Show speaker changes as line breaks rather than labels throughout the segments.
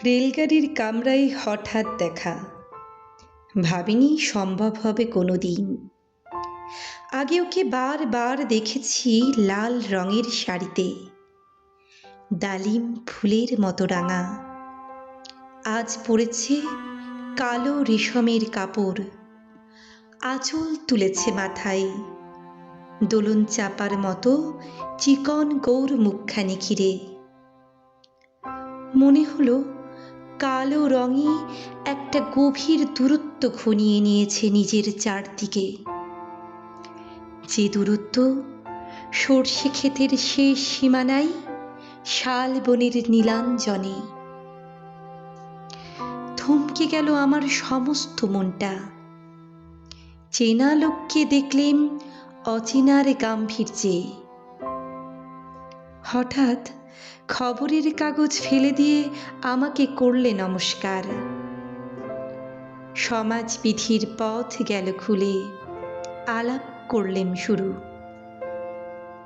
রেলগাড়ির কামরায় হঠাৎ দেখা, ভাবিনি সম্ভব হবে কোনো দিন। আগে ওকে বারবার দেখেছি লাল রঙের শাড়িতে, ডালিম ফুলের মতো রাঙা। আজ পরেছে কালো রেশমের কাপড়, আঁচল তুলেছে মাথায়, দোলন চাপার মতো চিকন গৌর মুখখানি ঘিরে। মনে হলো কালো রঙই একটা গভীর দূরত্ব ঘনিয়ে নিয়েছে নিজের চারদিকে, যে দূরত্ব সর্ষে ক্ষেতের শেষ সীমানায় শাল বনের নীলাঞ্জনে। থমকে গেল আমার সমস্ত মনটা। চেনা লোককে দেখলেম অচেনার গাম্ভীর্যে। হঠাৎ খবরের কাগজ ফেলে দিয়ে আমাকে করলে নমস্কার। সমাজবিধির পথ গেল খুলে, আলাপ করলেম শুরু।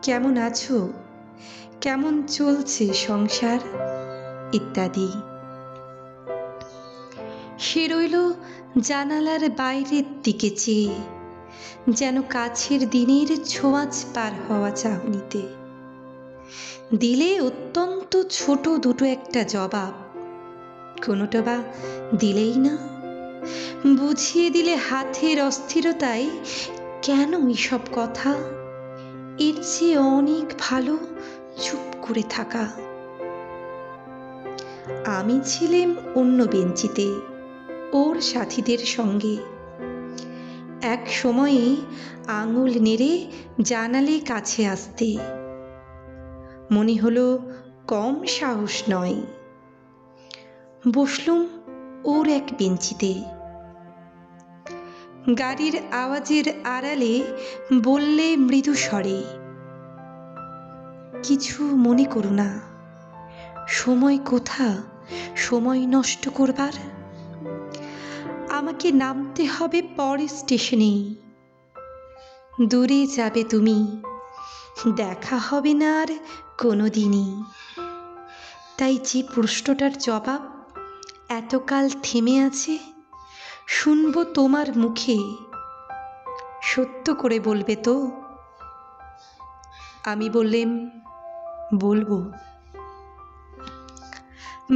কেমন আছো, কেমন চলছে সংসার ইত্যাদি। সে রইল জানালার বাইরের দিকে চেয়ে, যেন কাছের দিনের ছোঁয়াচ পার হওয়া চাহনিতে। দিলে অত্যন্ত ছোট দুটো একটা জবাব, কোনোটা বা দিলেই না। বুঝিয়ে দিলে হাতের অস্থিরতায় কেন এইসব কথা, এর চেয়ে অনেক ভালো চুপ করে থাকা। আমি ছিলাম অন্য বেঞ্চিতে ওর সাথীদের সঙ্গে। এক সময়ে আঙুল নেড়ে জানালে কাছে আসতে, মনে হলো কম সাহস নয়। বসলুম ওর এক বেঞ্চিতে। গাড়ির আওয়াজের আড়ালে বললে মৃদু স্বরে, কিছু মনে করো না, সময় কোথা সময় নষ্ট করবার। আমাকে নামতে হবে পরের স্টেশনে, দূরে যাবে তুমি, দেখা হবে না আর কোনোদিনই। তাই যে প্রশ্নটার জবাব এতকাল থেমে আছে, শুনবো তোমার মুখে, সত্য করে বলবে তো? আমি বললেম, বলবো।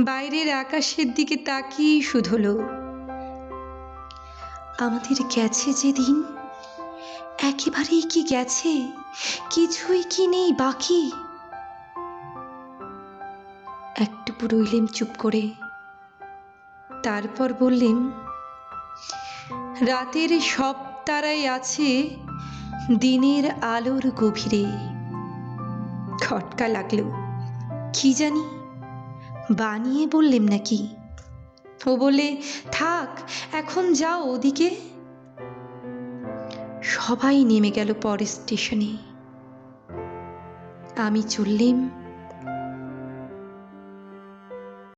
বাইরের আকাশের দিকে তাকিয়ে শুধলো, আমাদের গেছে যে দিন, একেবারেই কি গেছে, কিছুই কি নেই বাকি। একটু রইলেম চুপ করে, তারপর বললেম, রাতের সব তারাই আছে দিনের আলোর গভীরে। খটকা লাগলো, কি জানি বানিয়ে বললেম নাকি। ও বলে, থাক এখন যাও ওদিকে। সবাই নেমে গেল পরের স্টেশনে। আমি চললেম